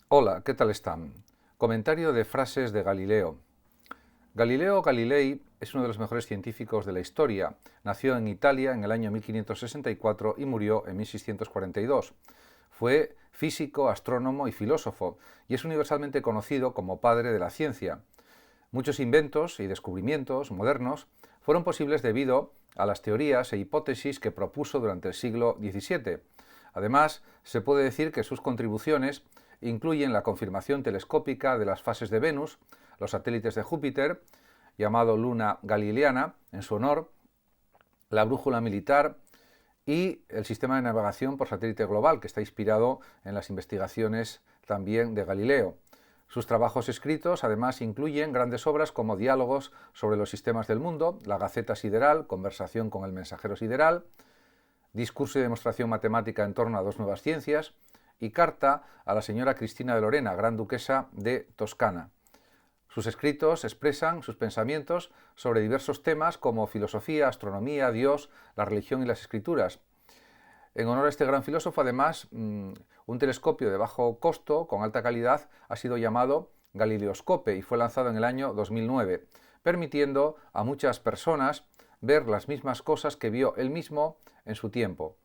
Hola, ¿qué tal están? Comentario de frases de Galileo. Galileo Galilei es uno de los mejores científicos de la historia. Nació en Italia en el año 1564 y murió en 1642. Fue físico, astrónomo y filósofo, y es universalmente conocido como padre de la ciencia. Muchos inventos y descubrimientos modernos fueron posibles debido a las teorías e hipótesis que propuso durante el siglo XVII. Además, se puede decir que sus contribuciones incluyen la confirmación telescópica de las fases de Venus, los satélites de Júpiter, llamado Luna Galileana en su honor, la brújula militar y el sistema de navegación por satélite global, que está inspirado en las investigaciones también de Galileo. Sus trabajos escritos además incluyen grandes obras como Diálogos sobre los sistemas del mundo, La Gaceta Sideral, Conversación con el mensajero sideral, Discurso y demostración matemática en torno a dos nuevas ciencias y Carta a la señora Cristina de Lorena, Gran Duquesa de Toscana. Sus escritos expresan sus pensamientos sobre diversos temas como filosofía, astronomía, Dios, la religión y las escrituras. En honor a este gran filósofo, además, un telescopio de bajo costo, con alta calidad, ha sido llamado Galileoscope y fue lanzado en el año 2009, permitiendo a muchas personas ver las mismas cosas que vio él mismo en su tiempo.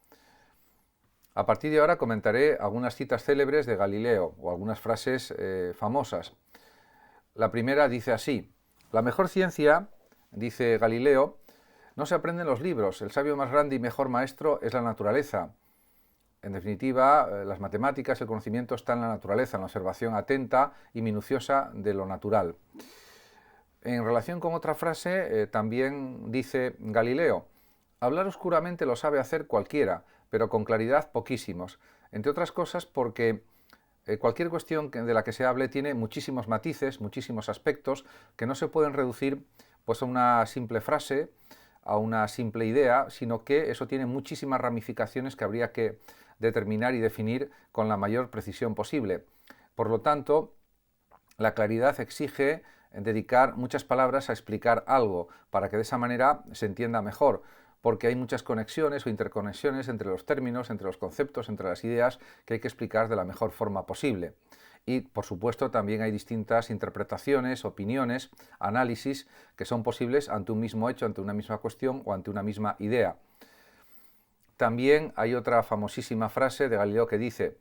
A partir de ahora comentaré algunas citas célebres de Galileo o algunas frases famosas. La primera dice así: la mejor ciencia, dice Galileo, no se aprende en los libros. El sabio más grande y mejor maestro es la naturaleza. En definitiva, las matemáticas, el conocimiento está en la naturaleza, en la observación atenta y minuciosa de lo natural. En relación con otra frase, también dice Galileo: hablar oscuramente lo sabe hacer cualquiera, pero con claridad poquísimos. Entre otras cosas porque cualquier cuestión de la que se hable tiene muchísimos matices, muchísimos aspectos que no se pueden reducir pues, a una simple frase, a una simple idea, sino que eso tiene muchísimas ramificaciones que habría que determinar y definir con la mayor precisión posible. Por lo tanto, la claridad exige dedicar muchas palabras a explicar algo para que de esa manera se entienda mejor, porque hay muchas conexiones o interconexiones entre los términos, entre los conceptos, entre las ideas que hay que explicar de la mejor forma posible. Y, por supuesto, también hay distintas interpretaciones, opiniones, análisis que son posibles ante un mismo hecho, ante una misma cuestión o ante una misma idea. También hay otra famosísima frase de Galileo que dice: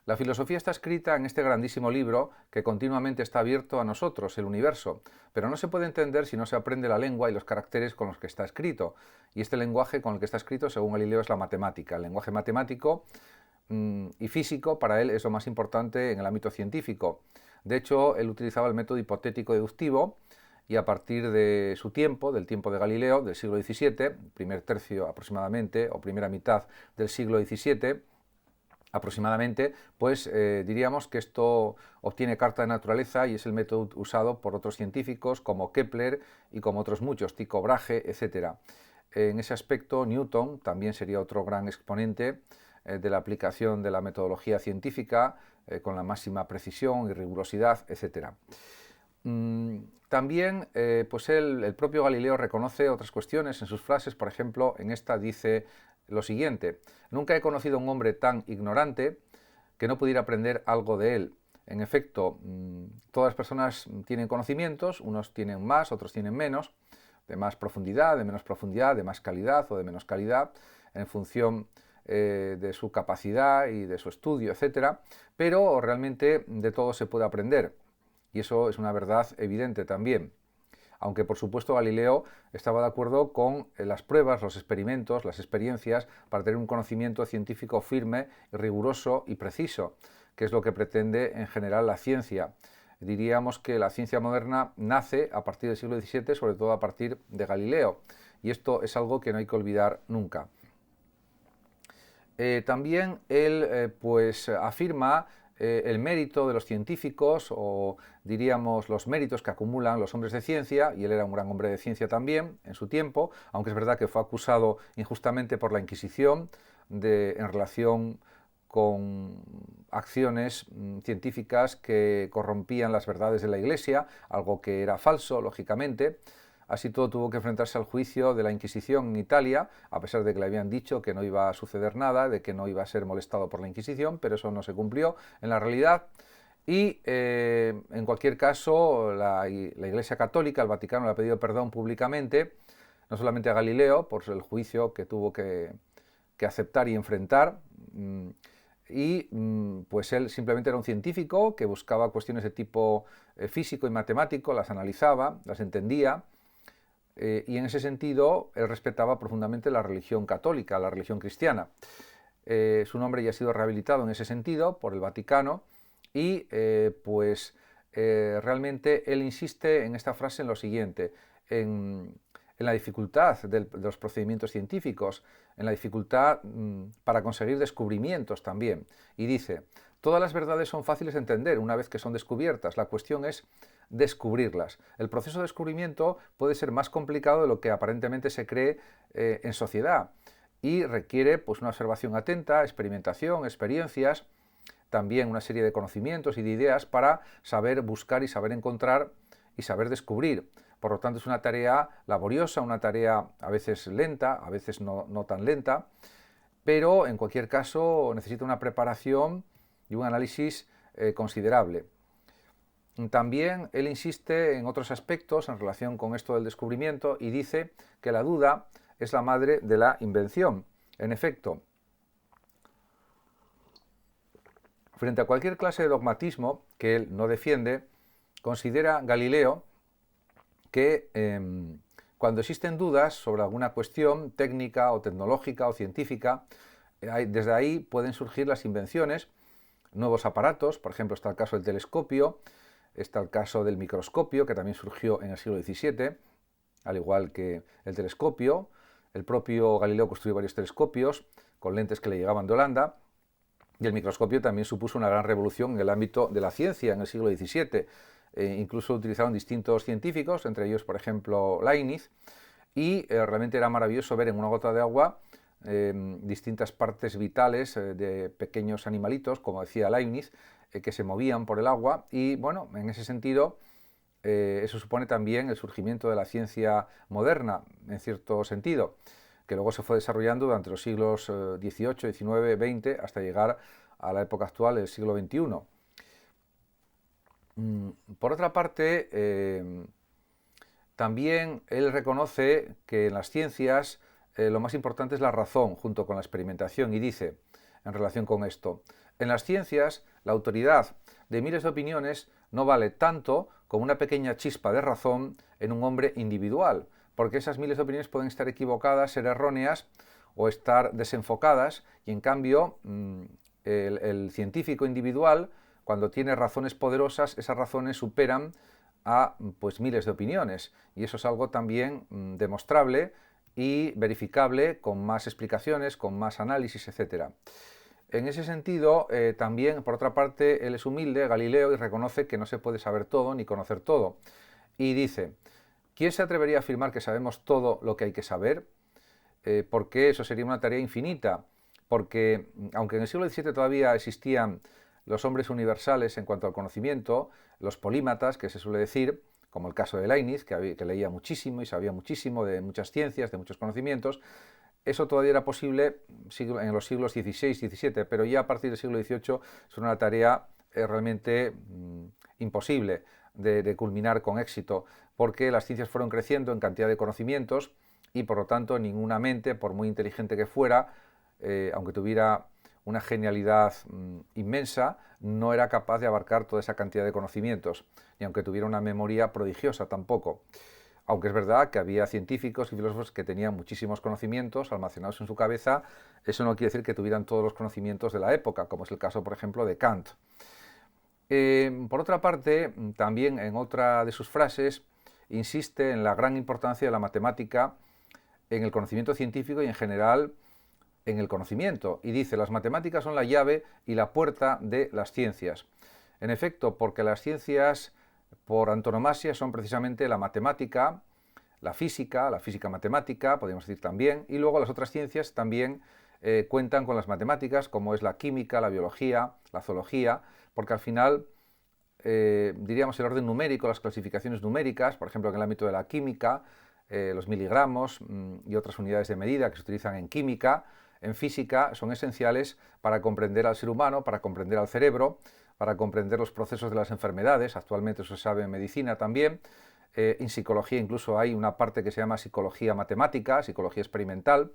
la filosofía está escrita en este grandísimo libro que continuamente está abierto a nosotros, el universo, pero no se puede entender si no se aprende la lengua y los caracteres con los que está escrito. Y este lenguaje con el que está escrito, según Galileo, es la matemática. El lenguaje matemático y físico para él es lo más importante en el ámbito científico. De hecho, él utilizaba el método hipotético deductivo y a partir de su tiempo, del tiempo de Galileo, del siglo XVII, primer tercio aproximadamente, o primera mitad del siglo XVII, aproximadamente, pues diríamos que esto obtiene carta de naturaleza y es el método usado por otros científicos como Kepler y como otros muchos, Tycho Brahe, etc. En ese aspecto, Newton también sería otro gran exponente de la aplicación de la metodología científica con la máxima precisión y rigurosidad, etc. También, pues el propio Galileo reconoce otras cuestiones en sus frases. Por ejemplo, en esta dice lo siguiente: nunca he conocido a un hombre tan ignorante que no pudiera aprender algo de él. En efecto, todas las personas tienen conocimientos, unos tienen más, otros tienen menos, de más profundidad, de menos profundidad, de más calidad o de menos calidad, en función de su capacidad y de su estudio, etc. Pero realmente de todo se puede aprender. Y eso es una verdad evidente también. Aunque por supuesto Galileo estaba de acuerdo con las pruebas, los experimentos, las experiencias para tener un conocimiento científico firme, riguroso y preciso, que es lo que pretende en general la ciencia. Diríamos que la ciencia moderna nace a partir del siglo XVII, sobre todo a partir de Galileo, y esto es algo que no hay que olvidar nunca. También él pues afirma el mérito de los científicos, o diríamos los méritos que acumulan los hombres de ciencia, y él era un gran hombre de ciencia también en su tiempo, aunque es verdad que fue acusado injustamente por la Inquisición en relación con acciones científicas que corrompían las verdades de la Iglesia, algo que era falso, lógicamente. Así todo tuvo que enfrentarse al juicio de la Inquisición en Italia, a pesar de que le habían dicho que no iba a suceder nada, de que no iba a ser molestado por la Inquisición, pero eso no se cumplió en la realidad. Y en cualquier caso, la Iglesia Católica, el Vaticano, le ha pedido perdón públicamente, no solamente a Galileo, por el juicio que tuvo que aceptar y enfrentar, pues él simplemente era un científico que buscaba cuestiones de tipo físico y matemático, las analizaba, las entendía, y en ese sentido él respetaba profundamente la religión católica, la religión cristiana. Su nombre ya ha sido rehabilitado en ese sentido por el Vaticano y realmente él insiste en esta frase en lo siguiente, en la dificultad de los procedimientos científicos, en la dificultad para conseguir descubrimientos también. Y dice, todas las verdades son fáciles de entender una vez que son descubiertas, la cuestión es descubrirlas. El proceso de descubrimiento puede ser más complicado de lo que aparentemente se cree en sociedad y requiere pues, una observación atenta, experimentación, experiencias, también una serie de conocimientos y de ideas para saber buscar y saber encontrar y saber descubrir. Por lo tanto, es una tarea laboriosa, una tarea a veces lenta, a veces no tan lenta, pero en cualquier caso necesita una preparación y un análisis considerable. También él insiste en otros aspectos en relación con esto del descubrimiento y dice que la duda es la madre de la invención. En efecto, frente a cualquier clase de dogmatismo que él no defiende, considera Galileo que cuando existen dudas sobre alguna cuestión técnica o tecnológica o científica, desde ahí pueden surgir las invenciones, nuevos aparatos, por ejemplo está el caso del telescopio, está el caso del microscopio, que también surgió en el siglo XVII, al igual que el telescopio. El propio Galileo construyó varios telescopios con lentes que le llegaban de Holanda, y el microscopio también supuso una gran revolución en el ámbito de la ciencia en el siglo XVII. Incluso utilizaron distintos científicos, entre ellos, por ejemplo, Leibniz, y realmente era maravilloso ver en una gota de agua distintas partes vitales de pequeños animalitos, como decía Leibniz, que se movían por el agua, y bueno, en ese sentido eso supone también el surgimiento de la ciencia moderna, en cierto sentido, que luego se fue desarrollando durante los siglos XVIII, XIX, XX, hasta llegar a la época actual, el siglo XXI. Por otra parte, también él reconoce que en las ciencias lo más importante es la razón junto con la experimentación y dice, en relación con esto, en las ciencias la autoridad de miles de opiniones no vale tanto como una pequeña chispa de razón en un hombre individual, porque esas miles de opiniones pueden estar equivocadas, ser erróneas o estar desenfocadas y en cambio el científico individual, cuando tiene razones poderosas, esas razones superan a pues miles de opiniones y eso es algo también demostrable y verificable con más explicaciones, con más análisis, etc. En ese sentido, también, por otra parte, él es humilde, Galileo, y reconoce que no se puede saber todo ni conocer todo. Y dice, ¿quién se atrevería a afirmar que sabemos todo lo que hay que saber? Porque eso sería una tarea infinita. Porque, aunque en el siglo XVII todavía existían los hombres universales en cuanto al conocimiento, los polímatas, que se suele decir, como el caso de Leibniz, que leía muchísimo y sabía muchísimo de muchas ciencias, de muchos conocimientos, eso todavía era posible en los siglos XVI, XVII, pero ya a partir del siglo XVIII es una tarea realmente imposible de culminar con éxito, porque las ciencias fueron creciendo en cantidad de conocimientos y por lo tanto ninguna mente, por muy inteligente que fuera, aunque tuviera una genialidad inmensa, no era capaz de abarcar toda esa cantidad de conocimientos, ni aunque tuviera una memoria prodigiosa tampoco. Aunque es verdad que había científicos y filósofos que tenían muchísimos conocimientos almacenados en su cabeza, eso no quiere decir que tuvieran todos los conocimientos de la época, como es el caso, por ejemplo, de Kant. Por otra parte, también en otra de sus frases, insiste en la gran importancia de la matemática en el conocimiento científico y en general en el conocimiento, y dice, las matemáticas son la llave y la puerta de las ciencias. En efecto, porque las ciencias por antonomasia son precisamente la matemática, la física matemática, podríamos decir también, y luego las otras ciencias también cuentan con las matemáticas, como es la química, la biología, la zoología, porque al final, diríamos el orden numérico, las clasificaciones numéricas, por ejemplo en el ámbito de la química, los miligramos y otras unidades de medida que se utilizan en química, en física, son esenciales para comprender al ser humano, para comprender al cerebro, para comprender los procesos de las enfermedades. Actualmente eso se sabe en medicina también. En psicología incluso hay una parte que se llama psicología matemática, psicología experimental,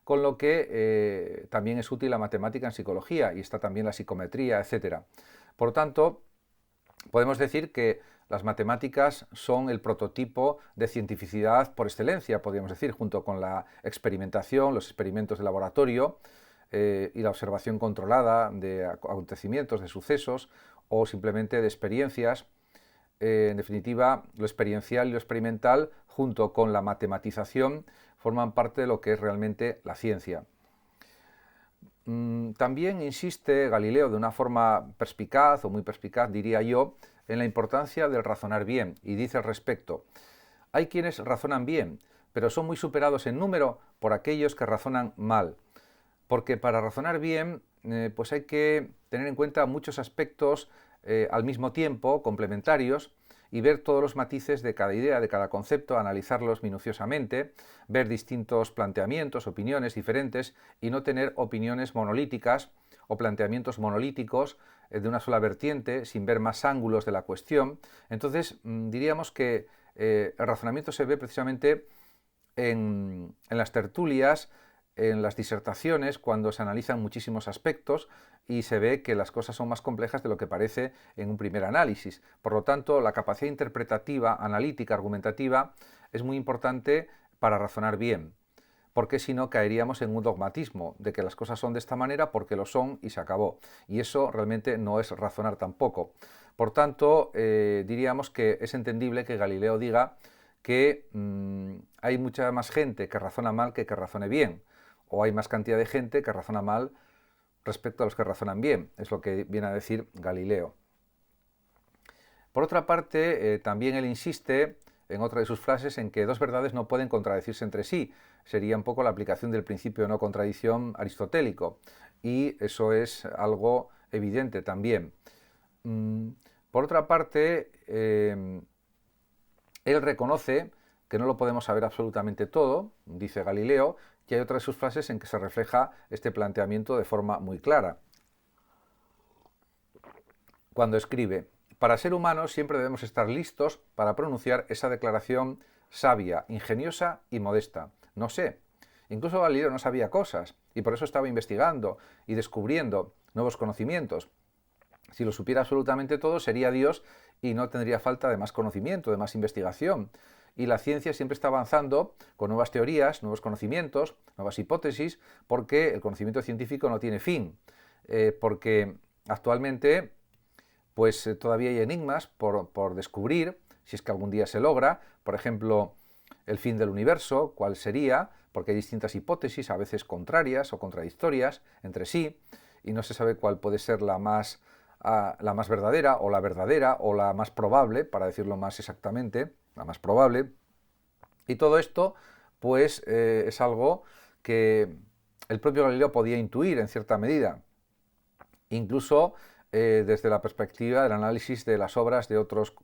con lo que también es útil la matemática en psicología, y está también la psicometría, etc. Por lo tanto, podemos decir que las matemáticas son el prototipo de cientificidad por excelencia, podríamos decir, junto con la experimentación, los experimentos de laboratorio y la observación controlada de acontecimientos, de sucesos o simplemente de experiencias. En definitiva, lo experiencial y lo experimental, junto con la matematización, forman parte de lo que es realmente la ciencia. También insiste Galileo de una forma perspicaz, o muy perspicaz diría yo, en la importancia del razonar bien, y dice al respecto: hay quienes razonan bien, pero son muy superados en número por aquellos que razonan mal, porque para razonar bien pues hay que tener en cuenta muchos aspectos al mismo tiempo, complementarios, y ver todos los matices de cada idea, de cada concepto, analizarlos minuciosamente, ver distintos planteamientos, opiniones diferentes, y no tener opiniones monolíticas o planteamientos monolíticos de una sola vertiente, sin ver más ángulos de la cuestión. Entonces, diríamos que el razonamiento se ve precisamente en las tertulias, en las disertaciones, cuando se analizan muchísimos aspectos y se ve que las cosas son más complejas de lo que parece en un primer análisis. Por lo tanto, la capacidad interpretativa, analítica, argumentativa es muy importante para razonar bien, porque si no caeríamos en un dogmatismo de que las cosas son de esta manera porque lo son y se acabó. Y eso realmente no es razonar tampoco. Por tanto, diríamos que es entendible que Galileo diga que hay mucha más gente que razona mal que razone bien, o hay más cantidad de gente que razona mal respecto a los que razonan bien. Es lo que viene a decir Galileo. Por otra parte, también él insiste en otra de sus frases en que dos verdades no pueden contradecirse entre sí. Sería un poco la aplicación del principio de no contradicción aristotélico, y eso es algo evidente también. Por otra parte, él reconoce que no lo podemos saber absolutamente todo, dice Galileo, y hay otras de sus frases en que se refleja este planteamiento de forma muy clara. Cuando escribe: para ser humanos siempre debemos estar listos para pronunciar esa declaración sabia, ingeniosa y modesta. No sé. Incluso Galileo no sabía cosas, y por eso estaba investigando y descubriendo nuevos conocimientos. Si lo supiera absolutamente todo, sería Dios y no tendría falta de más conocimiento, de más investigación. Y la ciencia siempre está avanzando con nuevas teorías, nuevos conocimientos, nuevas hipótesis, porque el conocimiento científico no tiene fin. Porque actualmente pues todavía hay enigmas por descubrir, si es que algún día se logra. Por ejemplo, el fin del universo, cuál sería, porque hay distintas hipótesis, a veces contrarias o contradictorias entre sí, y no se sabe cuál puede ser la más verdadera o la más probable, para decirlo más exactamente, la más probable. Y todo esto pues es algo que el propio Galileo podía intuir en cierta medida, incluso desde la perspectiva del análisis de las obras de otros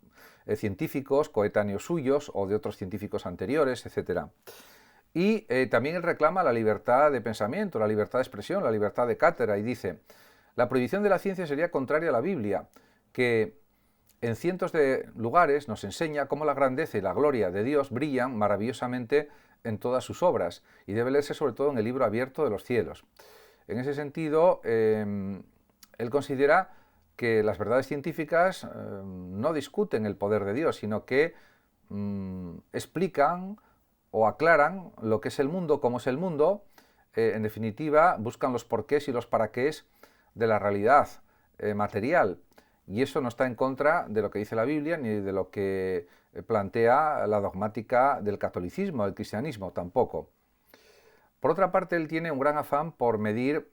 científicos coetáneos suyos o de otros científicos anteriores, etc. Y también él reclama la libertad de pensamiento, la libertad de expresión, la libertad de cátedra, y dice: la prohibición de la ciencia sería contraria a la Biblia, que en cientos de lugares nos enseña cómo la grandeza y la gloria de Dios brillan maravillosamente en todas sus obras, y debe leerse sobre todo en el libro abierto de los cielos. En ese sentido, él considera que las verdades científicas no discuten el poder de Dios, sino que explican o aclaran lo que es el mundo, cómo es el mundo. En definitiva, buscan los porqués y los paraqués de la realidad material, y eso no está en contra de lo que dice la Biblia ni de lo que plantea la dogmática del catolicismo, del cristianismo tampoco. Por otra parte, él tiene un gran afán por medir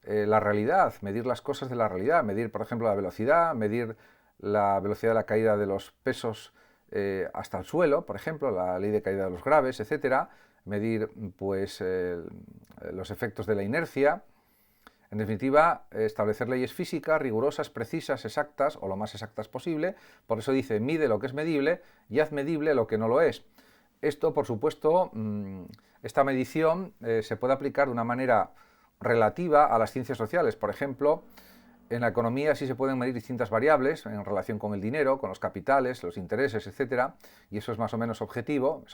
la realidad, medir las cosas de la realidad, medir, por ejemplo, la velocidad de la caída de los pesos hasta el suelo, por ejemplo, la ley de caída de los graves, etcétera, medir pues los efectos de la inercia. En definitiva, establecer leyes físicas rigurosas, precisas, exactas, o lo más exactas posible. Por eso dice: mide lo que es medible y haz medible lo que no lo es. Esto, por supuesto, esta medición se puede aplicar de una manera relativa a las ciencias sociales. Por ejemplo, En la economía sí se pueden medir distintas variables en relación con el dinero, con los capitales, los intereses, etcétera, y eso es más o menos objetivo,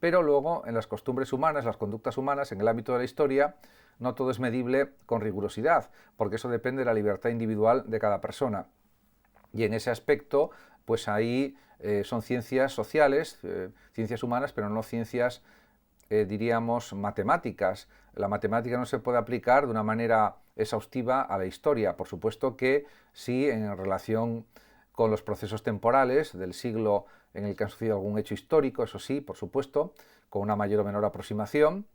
pero luego en las costumbres humanas, las conductas humanas, en el ámbito de la historia, no todo es medible con rigurosidad, porque eso depende de la libertad individual de cada persona. Y en ese aspecto, pues ahí son ciencias sociales, ciencias humanas, pero no ciencias, diríamos, matemáticas. La matemática no se puede aplicar de una manera exhaustiva a la historia. Por supuesto que sí, en relación con los procesos temporales del siglo en el que ha sucedido algún hecho histórico, eso sí, por supuesto, con una mayor o menor aproximación,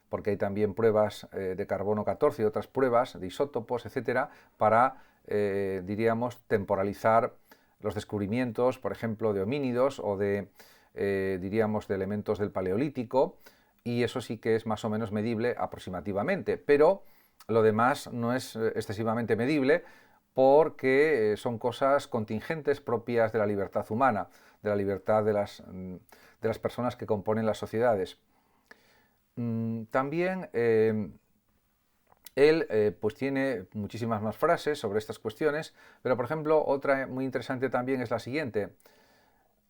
porque hay también pruebas de carbono 14 y otras pruebas de isótopos, etcétera, para, diríamos, temporalizar los descubrimientos, por ejemplo, de homínidos o de, diríamos, de elementos del Paleolítico, y eso sí que es más o menos medible aproximativamente, pero lo demás no es excesivamente medible porque son cosas contingentes propias de la libertad humana, de la libertad de las personas que componen las sociedades. También él pues tiene muchísimas más frases sobre estas cuestiones, pero por ejemplo otra muy interesante también es la siguiente: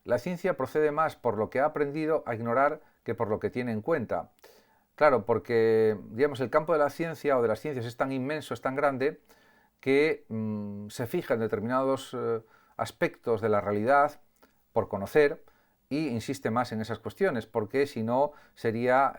la ciencia procede más por lo que ha aprendido a ignorar que por lo que tiene en cuenta. Claro, porque digamos el campo de la ciencia o de las ciencias es tan inmenso, es tan grande, que se fija en determinados aspectos de la realidad por conocer y insiste más en esas cuestiones, porque si no sería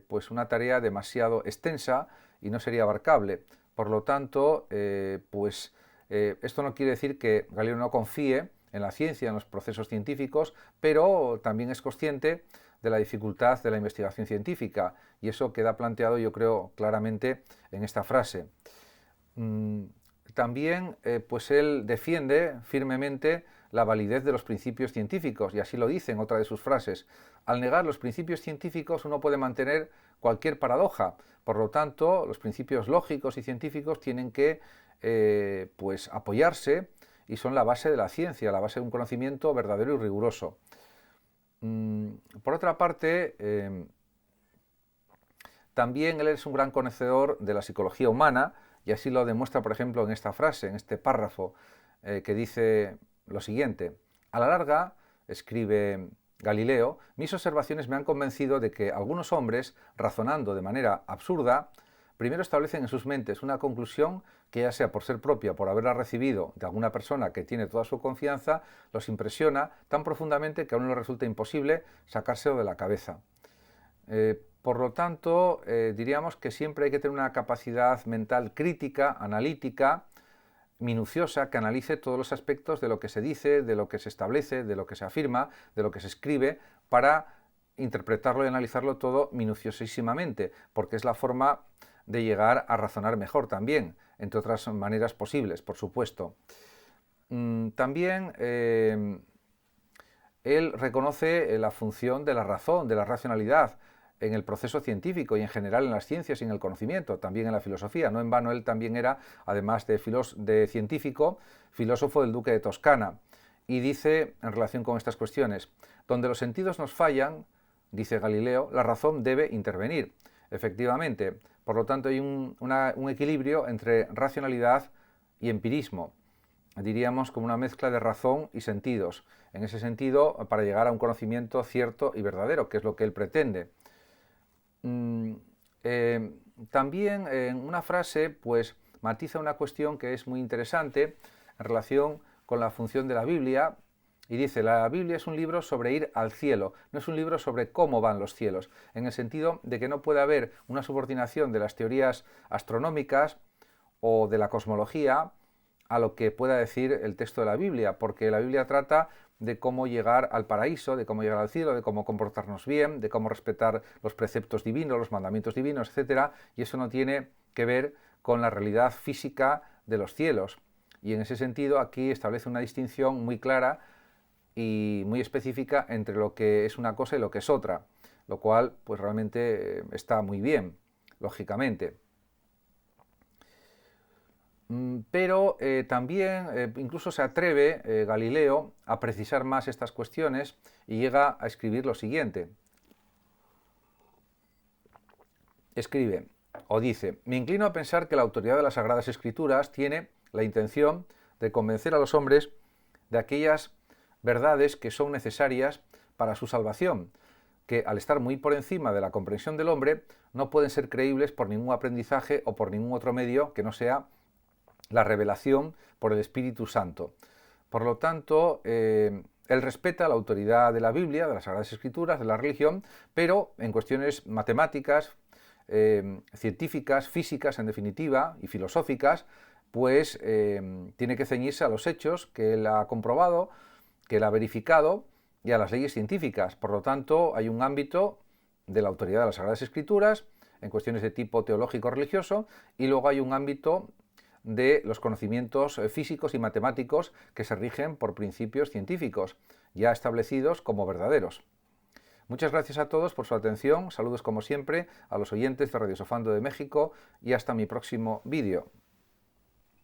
pues una tarea demasiado extensa y no sería abarcable. Por lo tanto, esto no quiere decir que Galileo no confíe en la ciencia, en los procesos científicos, pero también es consciente de la dificultad de la investigación científica, y eso queda planteado, yo creo, claramente en esta frase. También pues él defiende firmemente la validez de los principios científicos, y así lo dice en otra de sus frases: al negar los principios científicos uno puede mantener cualquier paradoja. Por lo tanto, los principios lógicos y científicos tienen que pues apoyarse, y son la base de la ciencia, la base de un conocimiento verdadero y riguroso. Por otra parte, también él es un gran conocedor de la psicología humana, y así lo demuestra, por ejemplo, en esta frase, en este párrafo, que dice lo siguiente: a la larga, escribe Galileo, mis observaciones me han convencido de que algunos hombres, razonando de manera absurda, primero establecen en sus mentes una conclusión que, ya sea por ser propia, por haberla recibido de alguna persona que tiene toda su confianza, los impresiona tan profundamente que a uno le resulta imposible sacárselo de la cabeza. Por lo tanto, diríamos que siempre hay que tener una capacidad mental crítica, analítica, minuciosa, que analice todos los aspectos de lo que se dice, de lo que se establece, de lo que se afirma, de lo que se escribe, para interpretarlo y analizarlo todo minuciosísimamente, porque es la forma de llegar a razonar mejor también, entre otras maneras posibles, por supuesto. También él reconoce la función de la razón, de la racionalidad, en el proceso científico y en general en las ciencias y en el conocimiento, también en la filosofía. No en vano él también era, además de científico, filósofo del duque de Toscana. Y dice, en relación con estas cuestiones: donde los sentidos nos fallan, dice Galileo, la razón debe intervenir. Efectivamente, por lo tanto hay un equilibrio entre racionalidad y empirismo. Diríamos como una mezcla de razón y sentidos. En ese sentido, para llegar a un conocimiento cierto y verdadero, que es lo que él pretende. También en una frase pues matiza una cuestión que es muy interesante en relación con la función de la Biblia, y dice: la Biblia es un libro sobre ir al cielo, no es un libro sobre cómo van los cielos, en el sentido de que no puede haber una subordinación de las teorías astronómicas o de la cosmología a lo que pueda decir el texto de la Biblia, porque la Biblia trata de cómo llegar al paraíso, de cómo llegar al cielo, de cómo comportarnos bien, de cómo respetar los preceptos divinos, los mandamientos divinos, etc. Y eso no tiene que ver con la realidad física de los cielos. Y en ese sentido aquí establece una distinción muy clara y muy específica entre lo que es una cosa y lo que es otra, lo cual pues realmente está muy bien, lógicamente. Pero también incluso se atreve Galileo a precisar más estas cuestiones y llega a escribir lo siguiente. Escribe o dice: me inclino a pensar que la autoridad de las Sagradas Escrituras tiene la intención de convencer a los hombres de aquellas verdades que son necesarias para su salvación, que al estar muy por encima de la comprensión del hombre, no pueden ser creíbles por ningún aprendizaje o por ningún otro medio que no sea la revelación por el Espíritu Santo. Por lo tanto, él respeta la autoridad de la Biblia, de las Sagradas Escrituras, de la religión, pero en cuestiones matemáticas, científicas, físicas en definitiva, y filosóficas, pues tiene que ceñirse a los hechos que él ha comprobado, que él ha verificado, y a las leyes científicas. Por lo tanto, hay un ámbito de la autoridad de las Sagradas Escrituras en cuestiones de tipo teológico-religioso, y luego hay un ámbito de los conocimientos físicos y matemáticos que se rigen por principios científicos, ya establecidos como verdaderos. Muchas gracias a todos por su atención, saludos como siempre a los oyentes de Radio Sofando de México y hasta mi próximo vídeo.